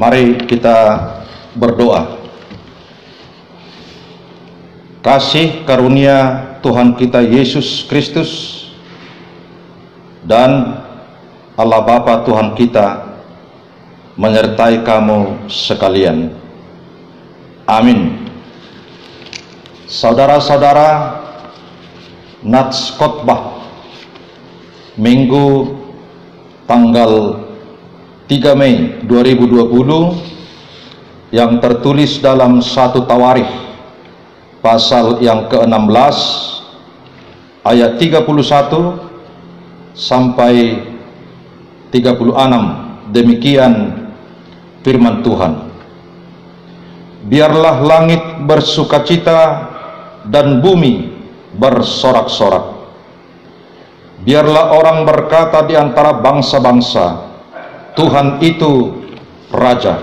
Mari kita berdoa. Kasih karunia Tuhan kita Yesus Kristus dan Allah Bapa Tuhan kita menyertai kamu sekalian. Amin. Saudara-saudara, Nats Khotbah Minggu tanggal 3 Mei 2020 yang tertulis dalam 1 Tawarikh pasal yang ke-16 ayat 31 sampai 36. Demikian firman Tuhan. Biarlah langit bersukacita dan bumi bersorak-sorak. Biarlah orang berkata di antara bangsa-bangsa, Tuhan itu Raja.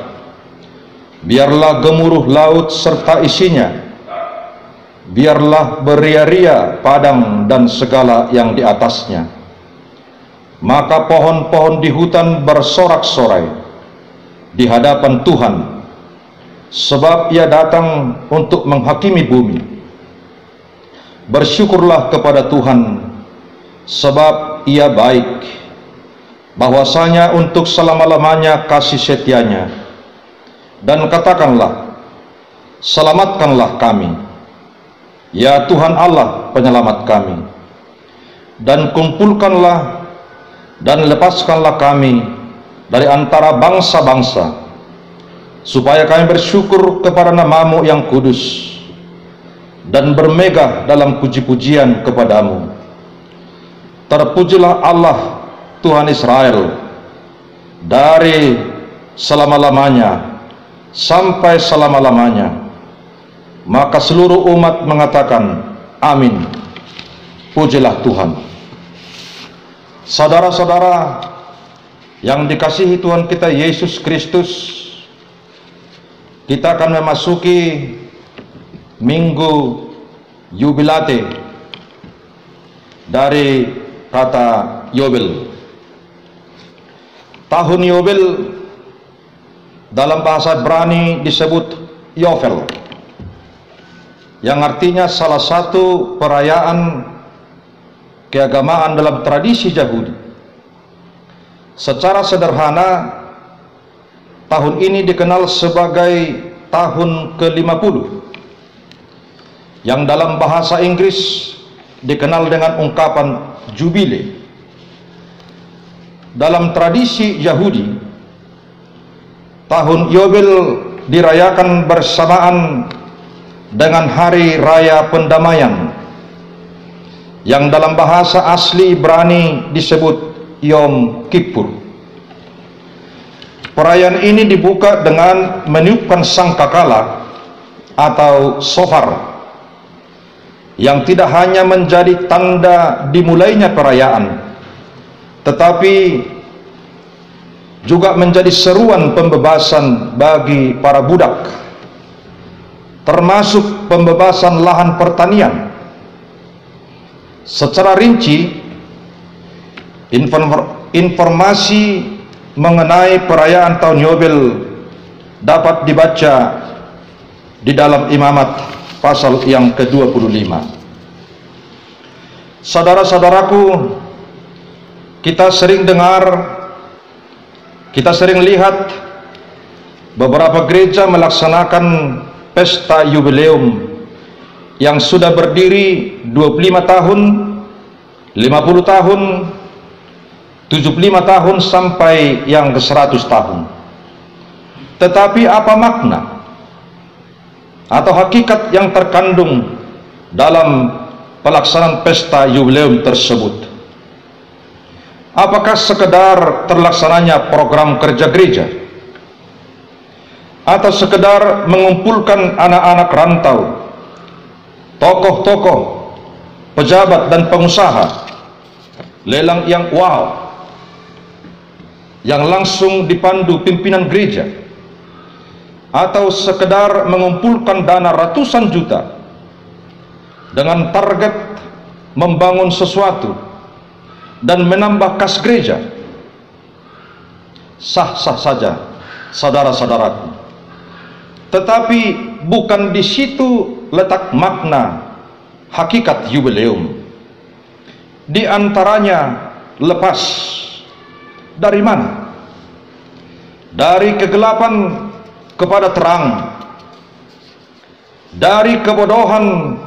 Biarlah gemuruh laut serta isinya. Biarlah beria-ria padang dan segala yang di atasnya. Maka pohon-pohon di hutan bersorak-sorai di hadapan Tuhan, sebab Ia datang untuk menghakimi bumi. Bersyukurlah kepada Tuhan, sebab Ia baik, bahwasanya untuk selama-lamanya kasih setianya. Dan katakanlah, selamatkanlah kami, ya Tuhan Allah penyelamat kami, dan kumpulkanlah dan lepaskanlah kami dari antara bangsa-bangsa, supaya kami bersyukur kepada nama-Mu yang kudus dan bermegah dalam puji-pujian kepadamu. Terpujilah Allah Tuhan Israel dari selama-lamanya sampai selama-lamanya. Maka seluruh umat mengatakan amin. Pujilah Tuhan. Saudara-saudara yang dikasihi Tuhan kita Yesus Kristus, kita akan memasuki minggu Yubilate dari kata Yobel. Tahun Yobel dalam bahasa Ibrani disebut Yovel, yang artinya salah satu perayaan keagamaan dalam tradisi Yahudi. Secara sederhana, tahun ini dikenal sebagai tahun ke-50, yang dalam bahasa Inggris dikenal dengan ungkapan jubile. Dalam tradisi Yahudi, tahun Yobel dirayakan bersamaan dengan hari raya pendamaian, yang dalam bahasa asli Ibrani disebut Yom Kippur. Perayaan ini dibuka dengan meniupkan sangkakala atau shofar, yang tidak hanya menjadi tanda dimulainya perayaan, tetapi juga menjadi seruan pembebasan bagi para budak, termasuk pembebasan lahan pertanian. Secara rinci, informasi mengenai perayaan tahun Yobel dapat dibaca di dalam Imamat pasal yang ke-25. Saudara-saudaraku, kita sering dengar, kita sering lihat beberapa gereja melaksanakan pesta yubileum yang sudah berdiri 25 tahun, 50 tahun, 75 tahun sampai yang ke 100 tahun. Tetapi apa makna atau hakikat yang terkandung dalam pelaksanaan pesta yubileum tersebut? Apakah sekedar terlaksananya program kerja gereja, atau sekedar mengumpulkan anak-anak rantau, tokoh-tokoh, pejabat dan pengusaha, lelang yang wow, yang langsung dipandu pimpinan gereja, atau sekedar mengumpulkan dana ratusan juta dengan target membangun sesuatu dan menambah kas gereja? Sah-sah saja saudara-saudaraku. Tetapi bukan di situ letak makna hakikat jubileum. Di antaranya lepas dari mana? Dari kegelapan kepada terang, dari kebodohan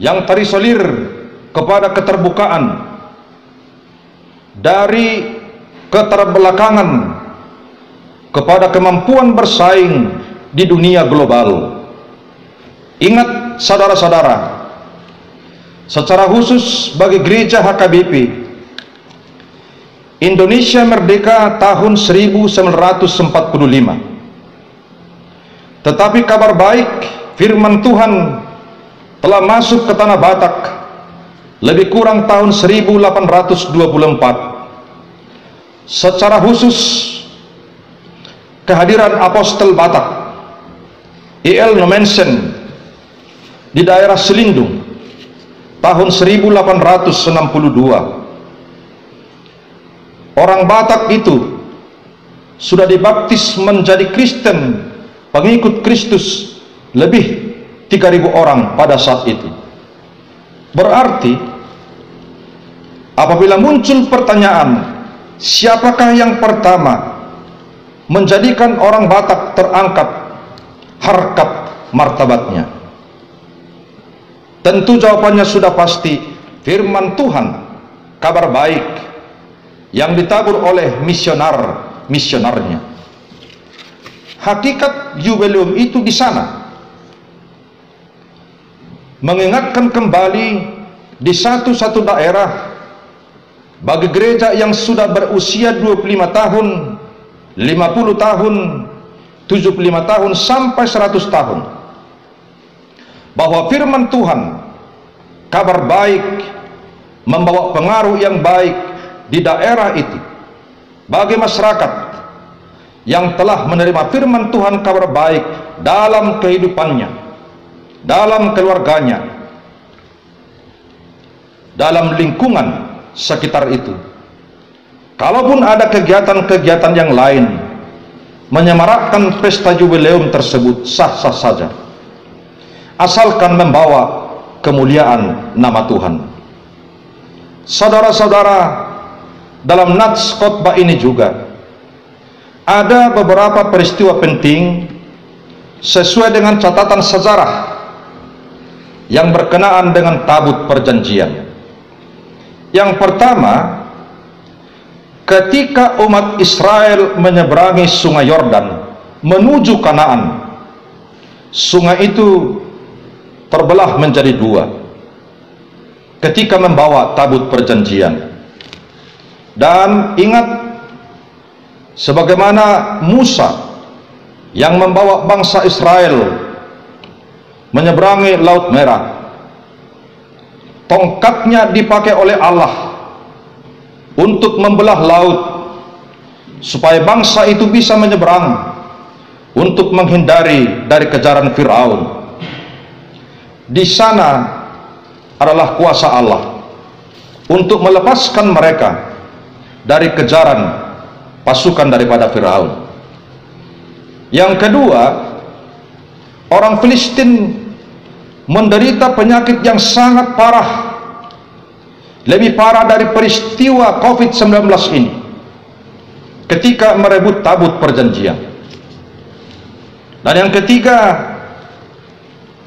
yang terisolir kepada keterbukaan, dari keterbelakangan kepada kemampuan bersaing di dunia global. Ingat saudara-saudara, secara khusus bagi gereja HKBP, Indonesia merdeka tahun 1945. Tetapi kabar baik firman Tuhan telah masuk ke tanah Batak lebih kurang tahun 1824. Secara khusus kehadiran Apostel Batak I.L. Nommensen di daerah Selindung tahun 1862. Orang Batak itu sudah dibaptis menjadi Kristen, pengikut Kristus lebih 3.000 orang pada saat itu. Berarti apabila muncul pertanyaan, siapakah yang pertama menjadikan orang Batak terangkat harkat martabatnya? Tentu jawabannya sudah pasti firman Tuhan, kabar baik yang ditabur oleh misionarnya. Hakikat jubileum itu di sana mengingatkan kembali di satu-satu daerah bagi gereja yang sudah berusia 25 tahun, 50 tahun, 75 tahun sampai 100 tahun, bahwa firman Tuhan, kabar baik, membawa pengaruh yang baik di daerah itu bagi masyarakat yang telah menerima firman Tuhan, kabar baik dalam kehidupannya, dalam keluarganya, dalam lingkungan sekitar itu. Kalaupun ada kegiatan-kegiatan yang lain menyemarakkan pesta jubileum tersebut, sah-sah saja, asalkan membawa kemuliaan nama Tuhan. Saudara-saudara, dalam nats khotbah ini juga ada beberapa peristiwa penting sesuai dengan catatan sejarah yang berkenaan dengan tabut perjanjian. Yang pertama, ketika umat Israel menyeberangi sungai Yordan menuju Kanaan, sungai itu terbelah menjadi dua ketika membawa tabut perjanjian. Dan ingat, sebagaimana Musa yang membawa bangsa Israel menyeberangi Laut Merah, tongkatnya dipakai oleh Allah untuk membelah laut supaya bangsa itu bisa menyeberang untuk menghindari dari kejaran Firaun. Di sana adalah kuasa Allah untuk melepaskan mereka dari kejaran pasukan daripada Firaun. Yang kedua, orang Filistin menderita penyakit yang sangat parah, lebih parah dari peristiwa COVID-19 ini, ketika merebut tabut perjanjian. Dan yang ketiga,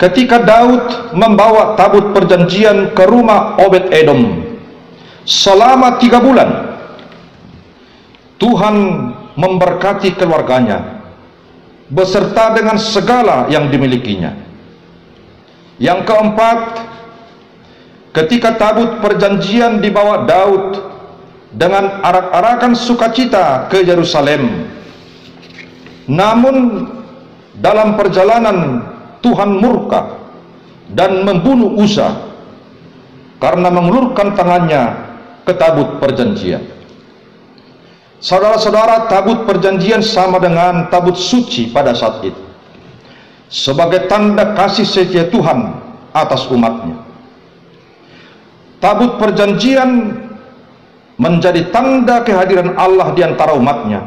ketika Daud membawa tabut perjanjian ke rumah Obed Edom selama 3 bulan, Tuhan memberkati keluarganya beserta dengan segala yang dimilikinya. Yang keempat, ketika tabut perjanjian dibawa Daud dengan arak-arakan sukacita ke Yerusalem, namun dalam perjalanan Tuhan murka dan membunuh Uza karena mengulurkan tangannya ke tabut perjanjian. Saudara-saudara, tabut perjanjian sama dengan tabut suci pada saat itu, sebagai tanda kasih setia Tuhan atas umatnya. Tabut perjanjian menjadi tanda kehadiran Allah di antara umatnya,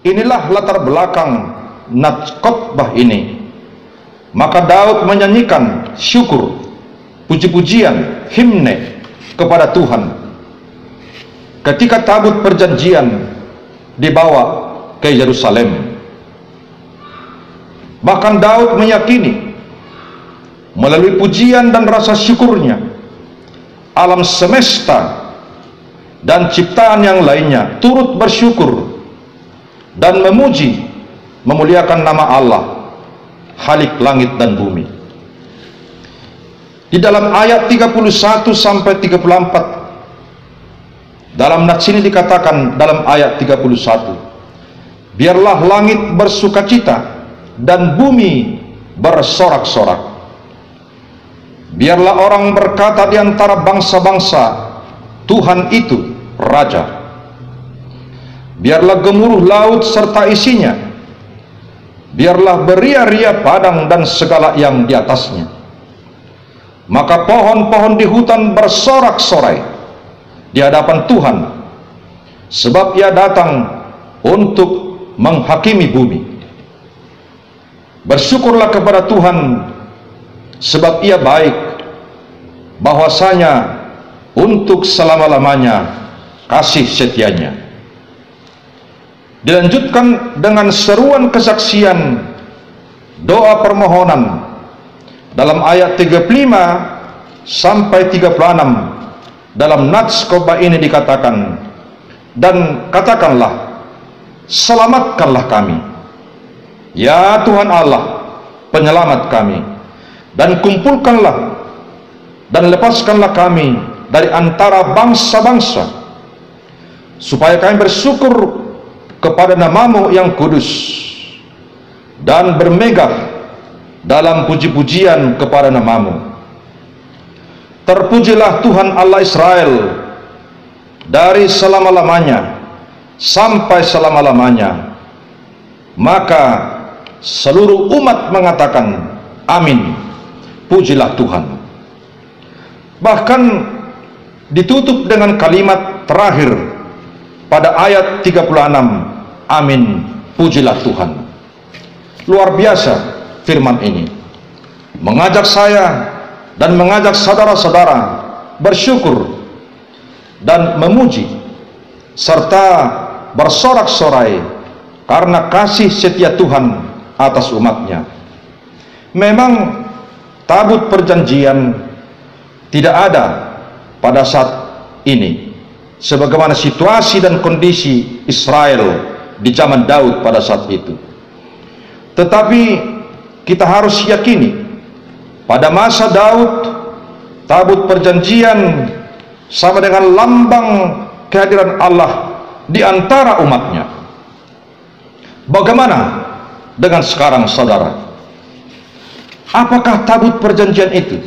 Inilah latar belakang nats khotbah ini. Maka Daud menyanyikan syukur, puji-pujian, himne kepada Tuhan ketika tabut perjanjian dibawa ke Yerusalem. Bahkan Daud meyakini melalui pujian dan rasa syukurnya, alam semesta dan ciptaan yang lainnya turut bersyukur dan memuji, memuliakan nama Allah, Khalik langit dan bumi. Di dalam ayat 31 sampai 34, dalam nats ini dikatakan dalam ayat 31, biarlah langit bersukacita dan bumi bersorak-sorak. Biarlah orang berkata di antara bangsa-bangsa, Tuhan itu Raja. Biarlah gemuruh laut serta isinya. Biarlah beria-ria padang dan segala yang di atasnya. Maka pohon-pohon di hutan bersorak-sorai di hadapan Tuhan, sebab Ia datang untuk menghakimi bumi. Bersyukurlah kepada Tuhan, sebab Ia baik, bahwasanya untuk selama-lamanya kasih setianya. Dilanjutkan dengan seruan kesaksian, doa permohonan dalam ayat 35 sampai 36. Dalam nats khotbah ini dikatakan, dan katakanlah, selamatkanlah kami, ya Tuhan Allah, penyelamat kami, dan kumpulkanlah dan lepaskanlah kami dari antara bangsa-bangsa, supaya kami bersyukur kepada namamu yang kudus dan bermegah dalam puji-pujian kepada namamu. Terpujilah Tuhan Allah Israel dari selama-lamanya sampai selama-lamanya. Maka seluruh umat mengatakan amin, pujilah Tuhan. Bahkan ditutup dengan kalimat terakhir pada ayat 36, amin, pujilah Tuhan. Luar biasa firman ini, mengajak saya dan mengajak saudara-saudara bersyukur dan memuji serta bersorak-sorai karena kasih setia Tuhan atas umatnya. Memang tabut perjanjian tidak ada pada saat ini, sebagaimana situasi dan kondisi Israel di zaman Daud pada saat itu. Tetapi kita harus yakini, pada masa Daud, tabut perjanjian sama dengan lambang kehadiran Allah di antara umatnya. Bagaimana dengan sekarang, saudara? Apakah tabut perjanjian itu?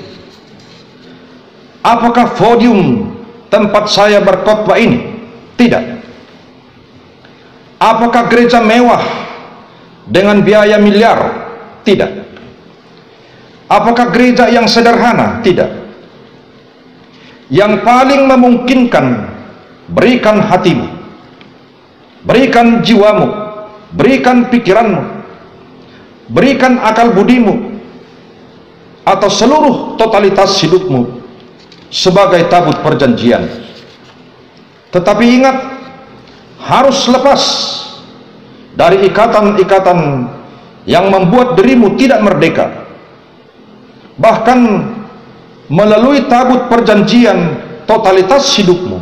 Apakah podium tempat saya berkhotbah ini? Tidak. Apakah gereja mewah dengan biaya miliar? Tidak. Apakah gereja yang sederhana? Tidak. Yang paling memungkinkan, berikan hatimu, berikan jiwamu, berikan pikiranmu, berikan akal budimu, atau seluruh totalitas hidupmu sebagai tabut perjanjian. Tetapi ingat, harus lepas dari ikatan-ikatan yang membuat dirimu tidak merdeka. Bahkan melalui tabut perjanjian totalitas hidupmu,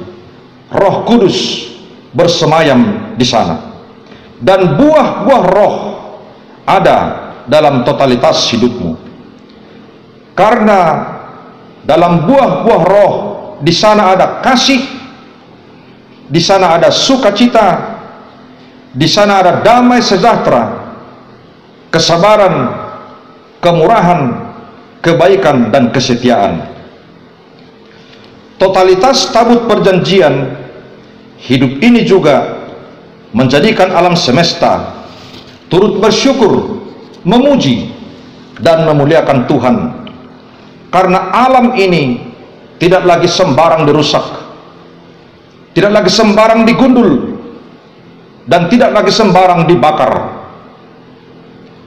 Roh Kudus bersemayam di sana, dan buah-buah roh ada dalam totalitas hidupmu. Karena dalam buah-buah roh di sana ada kasih, di sana ada sukacita, di sana ada damai sejahtera, kesabaran, kemurahan, kebaikan, dan kesetiaan. Totalitas tabut perjanjian hidup ini juga menjadikan alam semesta turut bersyukur, memuji, dan memuliakan Tuhan, karena alam ini tidak lagi sembarang dirusak, tidak lagi sembarang digundul, dan tidak lagi sembarang dibakar.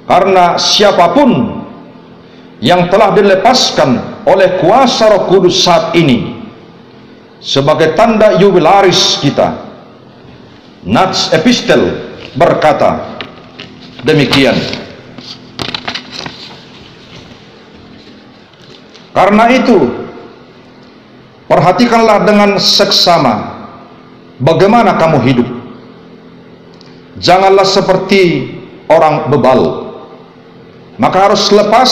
Karena siapapun yang telah dilepaskan oleh kuasa Roh Kudus saat ini sebagai tanda jubilaris kita, Nats Epistel berkata demikian. Karena itu, perhatikanlah dengan seksama bagaimana kamu hidup. Janganlah seperti orang bebal. Maka harus lepas,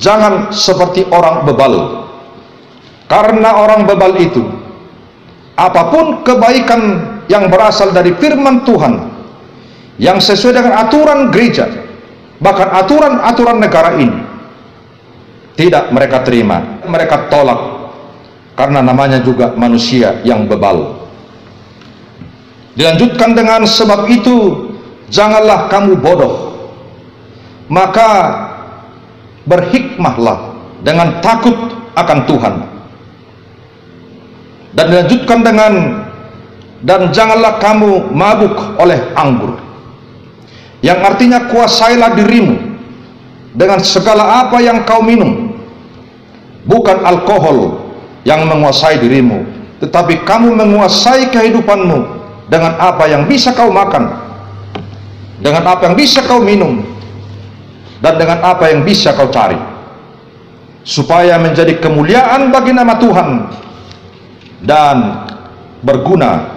jangan seperti orang bebal. Karena orang bebal itu, apapun kebaikan yang berasal dari firman Tuhan, yang sesuai dengan aturan gereja, bahkan aturan-aturan negara ini, tidak mereka terima, mereka tolak. Karena namanya juga manusia yang bebal. Dilanjutkan dengan sebab itu, janganlah kamu bodoh, maka berhikmahlah dengan takut akan Tuhan. Dan dilanjutkan dengan, dan janganlah kamu mabuk oleh anggur, yang artinya kuasailah dirimu dengan segala apa yang kau minum. Bukan alkohol yang menguasai dirimu, tetapi kamu menguasai kehidupanmu dengan apa yang bisa kau makan, dengan apa yang bisa kau minum, dan dengan apa yang bisa kau cari, supaya menjadi kemuliaan bagi nama Tuhan dan berguna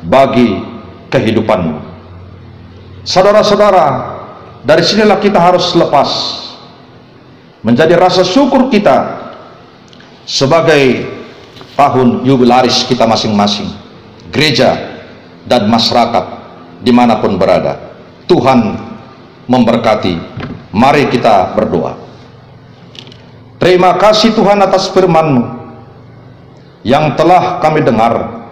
bagi kehidupanmu. Saudara-saudara, dari sinilah kita harus lepas, menjadi rasa syukur kita sebagai tahun jubilaris kita masing-masing, gereja dan masyarakat dimanapun berada. Tuhan memberkati. Mari kita berdoa. Terima kasih Tuhan atas firman-Mu yang telah kami dengar.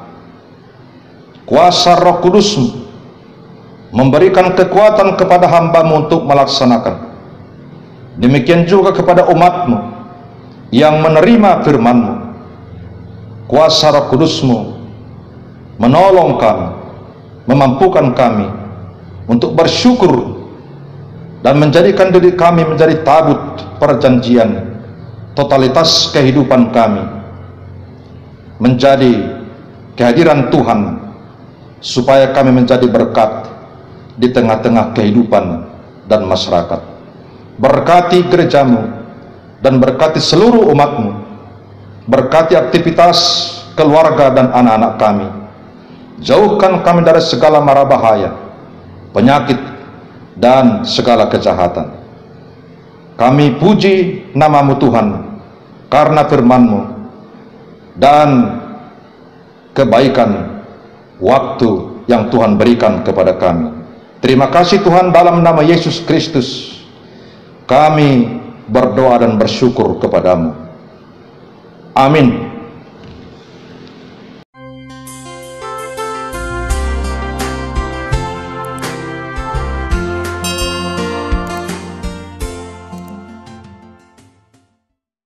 Kuasa Roh Kudus-Mu memberikan kekuatan kepada hamba-Mu untuk melaksanakan. Demikian juga kepada umat-Mu yang menerima firman-Mu. Kuasa Roh Kudus-Mu menolong kami, memampukan kami untuk bersyukur dan menjadikan diri kami menjadi tabut perjanjian, totalitas kehidupan kami menjadi kehadiran Tuhan, supaya kami menjadi berkat di tengah-tengah kehidupan dan masyarakat. Berkati gereja-Mu dan berkati seluruh umat-Mu, berkati aktivitas keluarga dan anak-anak kami. Jauhkan kami dari segala mara bahaya, penyakit, dan segala kejahatan. Kami puji nama-Mu Tuhan karena firman-Mu dan kebaikan waktu yang Tuhan berikan kepada kami. Terima kasih Tuhan, dalam nama Yesus Kristus kami berdoa dan bersyukur kepada-Mu. Amin.